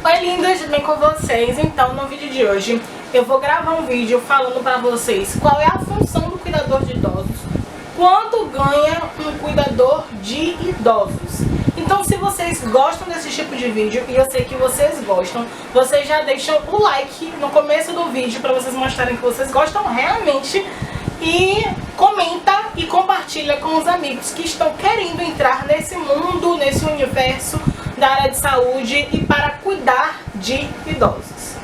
Oi lindos, tudo bem com vocês? Então no vídeo de hoje eu vou gravar um vídeo falando pra vocês qual é a função do cuidador de idosos, quanto ganha um cuidador de idosos. Então se vocês gostam desse tipo de vídeo, e eu sei que vocês gostam, vocês já deixam o like no começo do vídeo pra vocês mostrarem que vocês gostam realmente. E comenta e compartilha com os amigos que estão querendo entrar nesse mundo, nesse universo da área de saúde e para cuidar de idosos.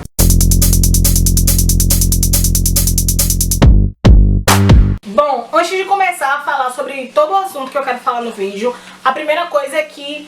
Bom, antes de começar a falar sobre todo o assunto que eu quero falar no vídeo, a primeira coisa é que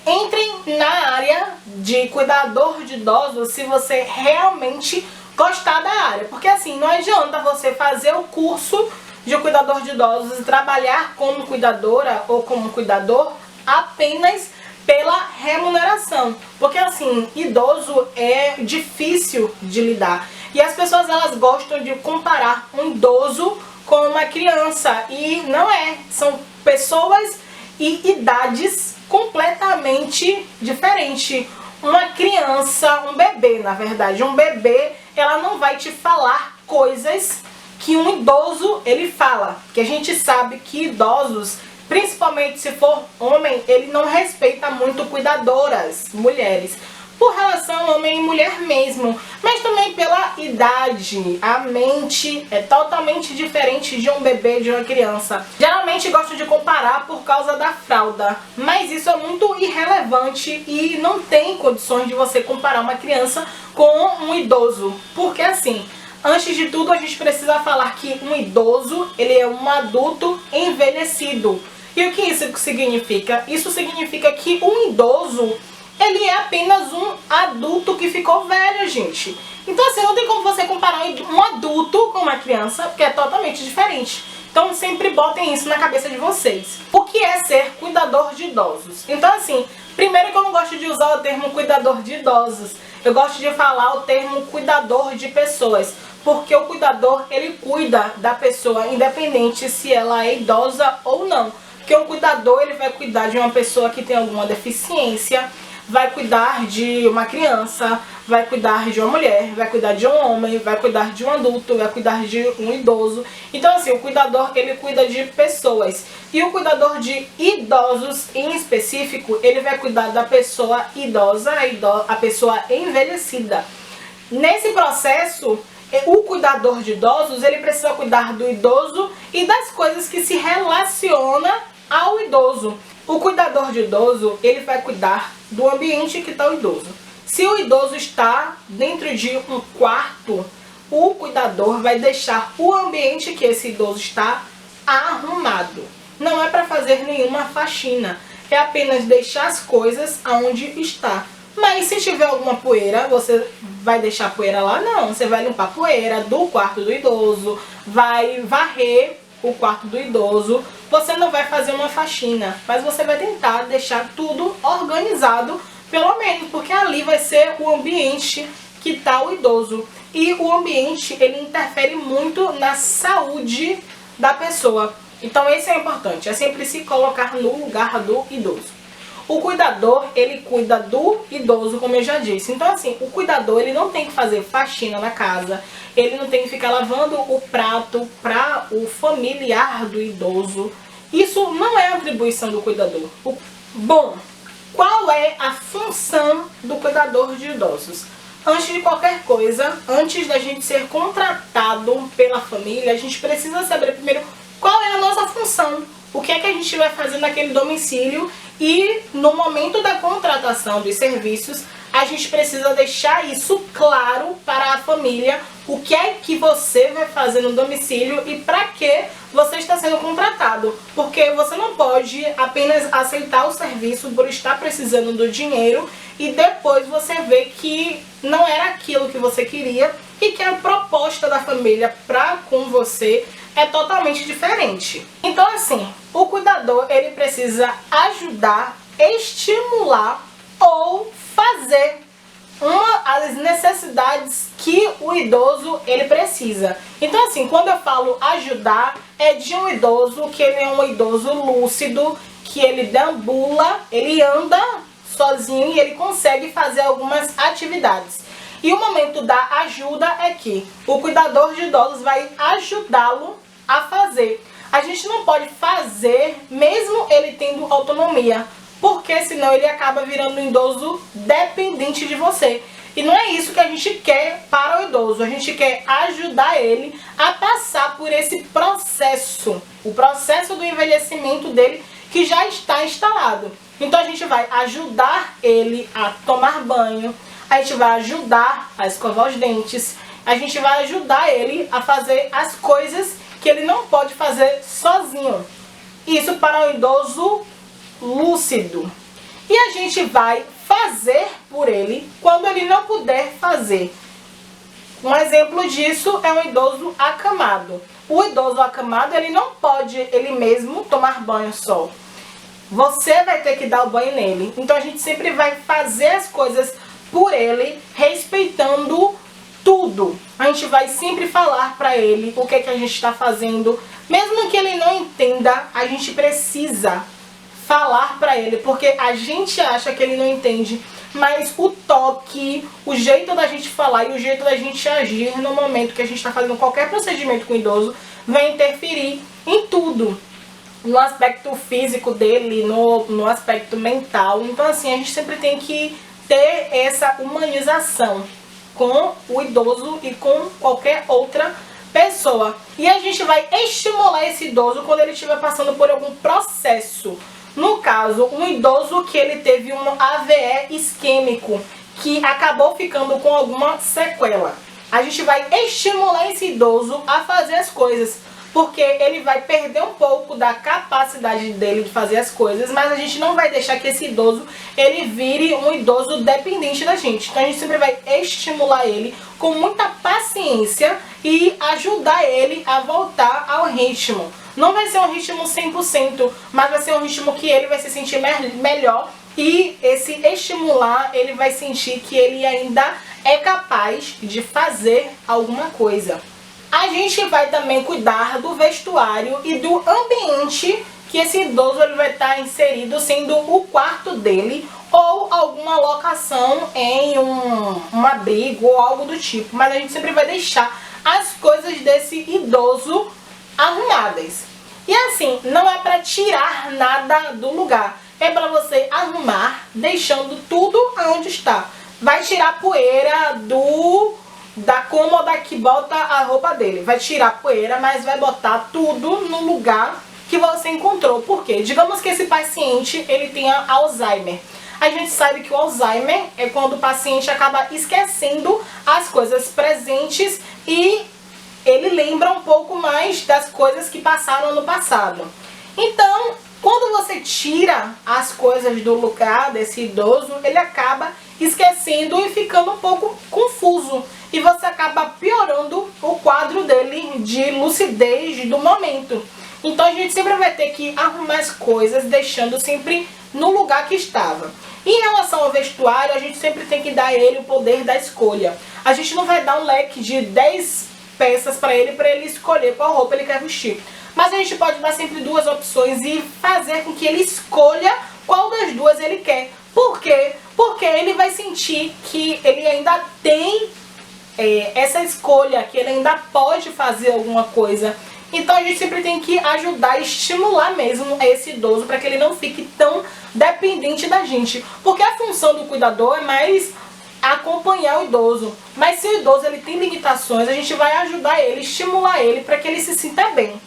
entrem na área de cuidador de idosos se você realmente gostar da área, porque assim, não adianta você fazer o curso de cuidador de idosos e trabalhar como cuidadora ou como cuidador apenas pela remuneração, porque assim, idoso é difícil de lidar e as pessoas elas gostam de comparar um idoso com uma criança e não é, são pessoas e idades completamente diferentes. Uma criança, um bebê na verdade, um bebê, ela não vai te falar coisas que um idoso ele fala, que a gente sabe que idosos, principalmente se for homem, ele não respeita muito cuidadoras, mulheres, por relação homem e mulher mesmo, mas também pela idade. A mente é totalmente diferente de um bebê, de uma criança. Geralmente gosto de comparar por causa da fralda, mas isso é muito irrelevante e não tem condições de você comparar uma criança com um idoso, porque assim, antes de tudo a gente precisa falar que um idoso, ele é um adulto envelhecido. E o que isso significa? Isso significa que um idoso, ele é apenas um adulto que ficou velho, gente. Então assim, não tem como você comparar um adulto com uma criança, porque é totalmente diferente. Então sempre botem isso na cabeça de vocês. O que é ser cuidador de idosos? Então assim, primeiro que eu não gosto de usar o termo cuidador de idosos. Eu gosto de falar o termo cuidador de pessoas. Porque o cuidador, ele cuida da pessoa, independente se ela é idosa ou não. Porque o cuidador, ele vai cuidar de uma pessoa que tem alguma deficiência, vai cuidar de uma criança, vai cuidar de uma mulher, vai cuidar de um homem, vai cuidar de um adulto, vai cuidar de um idoso. Então assim, o cuidador, ele cuida de pessoas. E o cuidador de idosos, em específico, ele vai cuidar da pessoa idosa, a pessoa envelhecida. Nesse processo, o cuidador de idosos, ele precisa cuidar do idoso e das coisas que se relacionam ao idoso. O cuidador de idoso, ele vai cuidar do ambiente que está o idoso. Se o idoso está dentro de um quarto, o cuidador vai deixar o ambiente que esse idoso está arrumado. Não é para fazer nenhuma faxina, é apenas deixar as coisas onde está. Mas se tiver alguma poeira, você vai deixar a poeira lá? Não, você vai limpar a poeira do quarto do idoso, vai varrer o quarto do idoso. Você não vai fazer uma faxina, mas você vai tentar deixar tudo organizado, pelo menos, porque ali vai ser o ambiente que está o idoso. E o ambiente, ele interfere muito na saúde da pessoa. Então esse é importante, é sempre se colocar no lugar do idoso. O cuidador, ele cuida do idoso, como eu já disse. Então assim, o cuidador, ele não tem que fazer faxina na casa, ele não tem que ficar lavando o prato para o familiar do idoso. Isso não é atribuição do cuidador. Bom, qual é a função do cuidador de idosos? Antes de qualquer coisa, antes da gente ser contratado pela família, a gente precisa saber primeiro qual é a nossa função. O que é que a gente vai fazer naquele domicílio e no momento da contratação dos serviços, a gente precisa deixar isso claro para a família, o que é que você vai fazer no domicílio e para que você está sendo contratado. Porque você não pode apenas aceitar o serviço por estar precisando do dinheiro e depois você vê que não era aquilo que você queria e que a proposta da família para com você é totalmente diferente. Então assim, o cuidador, ele precisa ajudar, estimular ou fazer as necessidades que o idoso ele precisa. Então assim, quando eu falo ajudar, é de um idoso que ele é um idoso lúcido, que ele deambula, ele anda sozinho e ele consegue fazer algumas atividades. E o momento da ajuda é que o cuidador de idosos vai ajudá-lo a fazer. A gente não pode fazer mesmo ele tendo autonomia, porque senão ele acaba virando um idoso dependente de você. E não é isso que a gente quer para o idoso. A gente quer ajudar ele a passar por esse processo, o processo do envelhecimento dele que já está instalado. Então a gente vai ajudar ele a tomar banho, a gente vai ajudar a escovar os dentes, a gente vai ajudar ele a fazer as coisas que ele não pode fazer sozinho. Isso para o idoso lúcido. E a gente vai fazer por ele quando ele não puder fazer. Um exemplo disso é um idoso acamado. O idoso acamado, ele não pode ele mesmo tomar banho só. Você vai ter que dar o banho nele. Então a gente sempre vai fazer as coisas por ele, respeitando tudo. A gente vai sempre falar para ele o que é que a gente está fazendo. Mesmo que ele não entenda, a gente precisa falar para ele, porque a gente acha que ele não entende, mas o toque, o jeito da gente falar e o jeito da gente agir no momento que a gente está fazendo qualquer procedimento com o idoso vai interferir em tudo, no aspecto físico dele, no aspecto mental. Então assim, a gente sempre tem que ter essa humanização com o idoso e com qualquer outra pessoa. E a gente vai estimular esse idoso quando ele estiver passando por algum processo. No caso, um idoso que ele teve um AVE isquêmico, que acabou ficando com alguma sequela. A gente vai estimular esse idoso a fazer as coisas, porque ele vai perder um pouco da capacidade dele de fazer as coisas, mas a gente não vai deixar que esse idoso ele vire um idoso dependente da gente. Então a gente sempre vai estimular ele com muita paciência e ajudar ele a voltar ao ritmo. Não vai ser um ritmo 100%, mas vai ser um ritmo que ele vai se sentir melhor, e esse estimular, ele vai sentir que ele ainda é capaz de fazer alguma coisa. A gente vai também cuidar do vestuário e do ambiente que esse idoso ele vai estar inserido, sendo o quarto dele ou alguma locação em um abrigo ou algo do tipo. Mas a gente sempre vai deixar as coisas desse idoso arrumadas. E assim, não é para tirar nada do lugar, é para você arrumar, deixando tudo onde está. Vai tirar poeira da cômoda que bota a roupa dele, vai tirar poeira, mas vai botar tudo no lugar que você encontrou. Por quê? Digamos que esse paciente ele tenha Alzheimer. A gente sabe que o Alzheimer é quando o paciente acaba esquecendo as coisas presentes e ele lembra um pouco mais das coisas que passaram no passado. Então, quando você tira as coisas do lugar desse idoso, ele acaba esquecendo e ficando um pouco confuso. E você acaba piorando o quadro dele de lucidez do momento. Então a gente sempre vai ter que arrumar as coisas, deixando sempre no lugar que estava. Em relação ao vestuário, a gente sempre tem que dar a ele o poder da escolha. A gente não vai dar um leque de 10 peças para ele escolher qual roupa ele quer vestir. Mas a gente pode dar sempre duas opções e fazer com que ele escolha qual das duas ele quer. Por quê? Porque ele vai sentir que ele ainda tem essa escolha, que ele ainda pode fazer alguma coisa. Então a gente sempre tem que ajudar e estimular mesmo esse idoso para que ele não fique tão dependente da gente. Porque a função do cuidador é mais acompanhar o idoso. Mas se o idoso ele tem limitações, a gente vai ajudar ele, estimular ele para que ele se sinta bem.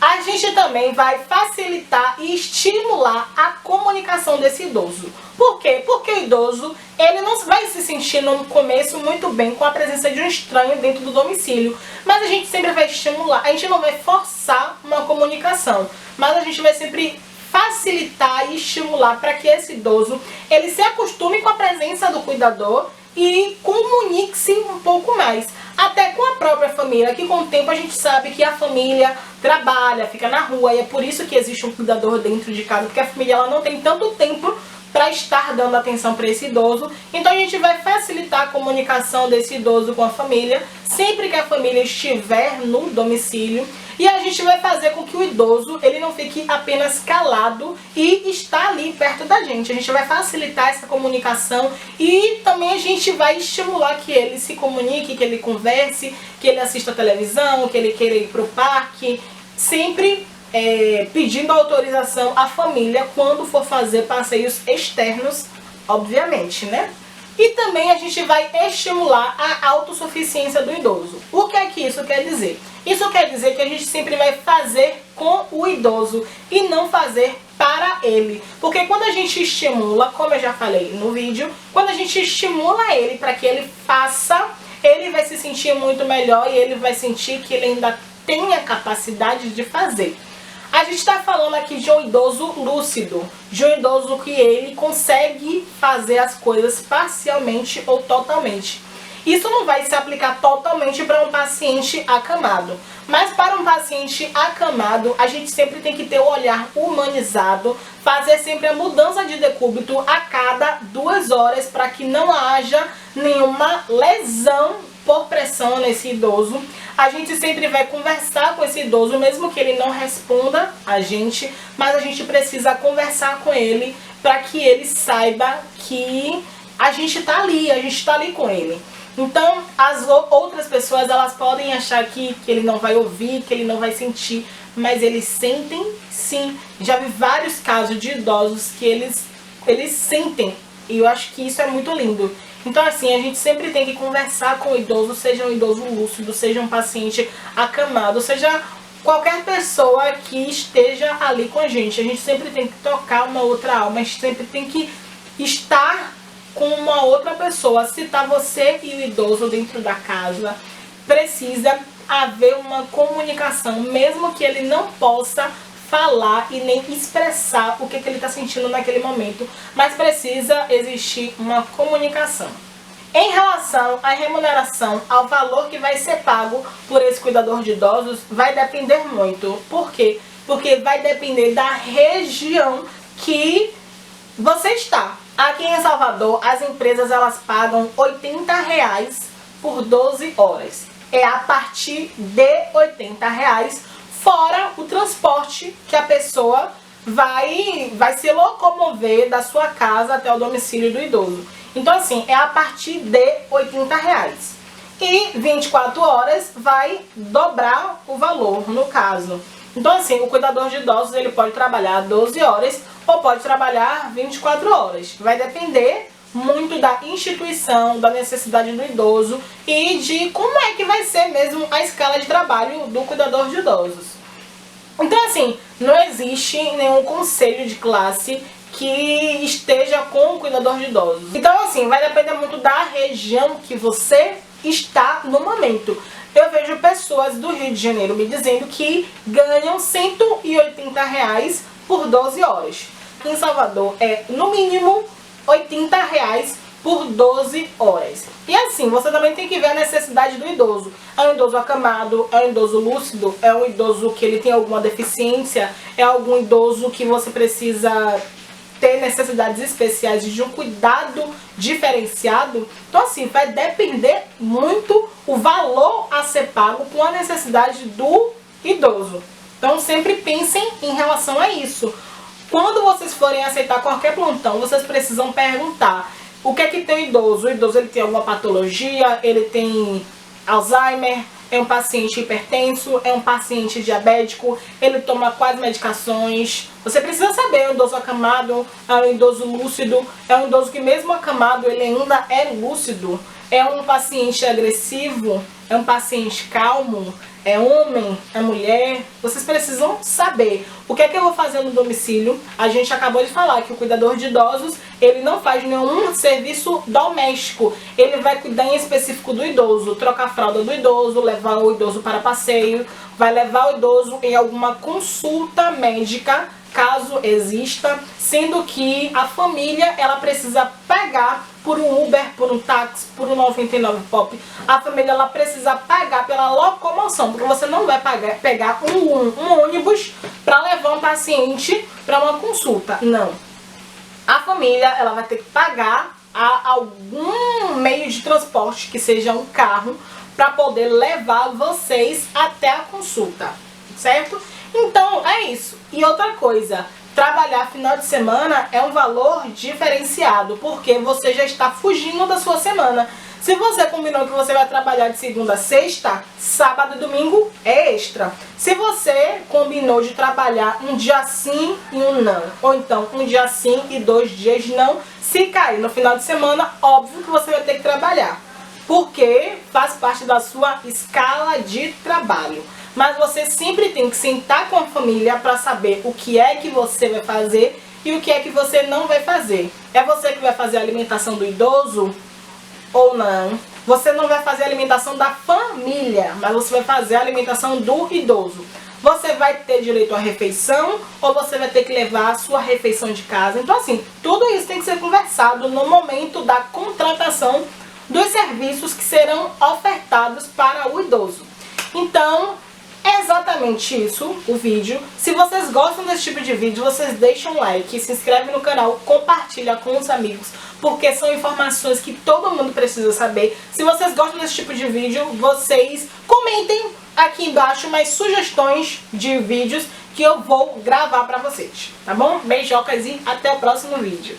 A gente também vai facilitar e estimular a comunicação desse idoso. Por quê? Porque o idoso ele não vai se sentir no começo muito bem com a presença de um estranho dentro do domicílio. Mas a gente sempre vai estimular, a gente não vai forçar uma comunicação, mas a gente vai sempre facilitar e estimular para que esse idoso ele se acostume com a presença do cuidador e comunique-se um pouco mais, até com a própria família, que com o tempo a gente sabe que a família trabalha, fica na rua, e é por isso que existe um cuidador dentro de casa, porque a família ela não tem tanto tempo para estar dando atenção para esse idoso. Então a gente vai facilitar a comunicação desse idoso com a família, sempre que a família estiver no domicílio. E a gente vai fazer com que o idoso ele não fique apenas calado e está ali perto da gente. A gente vai facilitar essa comunicação e também a gente vai estimular que ele se comunique, que ele converse, que ele assista a televisão, que ele queira ir para o parque, sempre pedindo autorização à família quando for fazer passeios externos, obviamente, né? E também a gente vai estimular a autossuficiência do idoso. O que é que isso quer dizer? Isso quer dizer que a gente sempre vai fazer com o idoso e não fazer para ele. Porque quando a gente estimula, como eu já falei no vídeo, quando a gente estimula ele para que ele faça, ele vai se sentir muito melhor e ele vai sentir que ele ainda tem a capacidade de fazer. A gente está falando aqui de um idoso lúcido, de um idoso que ele consegue fazer as coisas parcialmente ou totalmente. Isso não vai se aplicar totalmente para um paciente acamado, mas para um paciente acamado, a gente sempre tem que ter o olhar humanizado, fazer sempre a mudança de decúbito a cada 2 horas para que não haja nenhuma lesão por pressão nesse idoso. A gente sempre vai conversar com esse idoso, mesmo que ele não responda a gente, mas a gente precisa conversar com ele para que ele saiba que a gente tá ali com ele. Então, as outras pessoas, elas podem achar que ele não vai ouvir, que ele não vai sentir, mas eles sentem sim. Já vi vários casos de idosos que eles sentem, e eu acho que isso é muito lindo. Então assim, a gente sempre tem que conversar com o idoso, seja um idoso lúcido, seja um paciente acamado, seja qualquer pessoa que esteja ali com a gente sempre tem que tocar uma outra alma, a gente sempre tem que estar com uma outra pessoa. Se tá você e o idoso dentro da casa, precisa haver uma comunicação, mesmo que ele não possa falar e nem expressar o que ele está sentindo naquele momento, mas precisa existir uma comunicação. Em relação à remuneração, ao valor que vai ser pago por esse cuidador de idosos, vai depender muito. Por quê? Porque vai depender da região que você está. Aqui em Salvador, as empresas elas pagam R$80 por 12 horas. É a partir de R$80, fora o transporte que a pessoa vai se locomover da sua casa até o domicílio do idoso. Então assim, é a partir de R$80. E 24 horas vai dobrar o valor, no caso. Então assim, o cuidador de idosos ele pode trabalhar 12 horas ou pode trabalhar 24 horas. Vai depender muito da instituição, da necessidade do idoso e de como é que vai ser mesmo a escala de trabalho do cuidador de idosos. Então assim, não existe nenhum conselho de classe que esteja com o cuidador de idosos. Então assim, vai depender muito da região que você está no momento. Eu vejo pessoas do Rio de Janeiro me dizendo que ganham R$180 por 12 horas. Em Salvador é no mínimo R$80 por 12 horas. E assim, você também tem que ver a necessidade do idoso. É um idoso acamado, é um idoso lúcido, é um idoso que ele tem alguma deficiência, é algum idoso que você precisa ter necessidades especiais de um cuidado diferenciado. Então assim, vai depender muito o valor a ser pago com a necessidade do idoso. Então sempre pensem em relação a isso. Quando vocês forem aceitar qualquer plantão, vocês precisam perguntar o que é que tem o idoso. O idoso ele tem alguma patologia, ele tem Alzheimer, é um paciente hipertenso, é um paciente diabético, ele toma quais medicações. Você precisa saber, é um idoso acamado, é um idoso lúcido, é um idoso que mesmo acamado ele ainda é lúcido, é um paciente agressivo, é um paciente calmo, é homem, é mulher. Vocês precisam saber o que é que eu vou fazer no domicílio. A gente acabou de falar que o cuidador de idosos, ele não faz nenhum serviço doméstico. Ele vai cuidar em específico do idoso, trocar a fralda do idoso, levar o idoso para passeio, vai levar o idoso em alguma consulta médica, caso exista, sendo que a família ela precisa pegar por um Uber, por um táxi, por um 99 Pop. A família ela precisa pagar pela locomoção, porque você não vai pegar um ônibus para levar um paciente para uma consulta. Não. A família ela vai ter que pagar a algum meio de transporte, que seja um carro, para poder levar vocês até a consulta. certo? Então é isso. E outra coisa, trabalhar final de semana é um valor diferenciado, porque você já está fugindo da sua semana. Se você combinou que você vai trabalhar de segunda a sexta, sábado e domingo é extra. Se você combinou de trabalhar um dia sim e um não, ou então um dia sim e 2 dias não, se cair no final de semana, óbvio que você vai ter que trabalhar, porque faz parte da sua escala de trabalho. Mas você sempre tem que sentar com a família para saber o que é que você vai fazer e o que é que você não vai fazer. É você que vai fazer a alimentação do idoso ou não? Você não vai fazer a alimentação da família, mas você vai fazer a alimentação do idoso. Você vai ter direito à refeição ou você vai ter que levar a sua refeição de casa? Então assim, tudo isso tem que ser conversado no momento da contratação dos serviços que serão ofertados para o idoso. Então, é exatamente isso o vídeo. Se vocês gostam desse tipo de vídeo, vocês deixam um like, se inscrevem no canal, compartilha com os amigos, porque são informações que todo mundo precisa saber. Se vocês gostam desse tipo de vídeo, vocês comentem aqui embaixo mais sugestões de vídeos que eu vou gravar pra vocês, tá bom? Beijocas e até o próximo vídeo.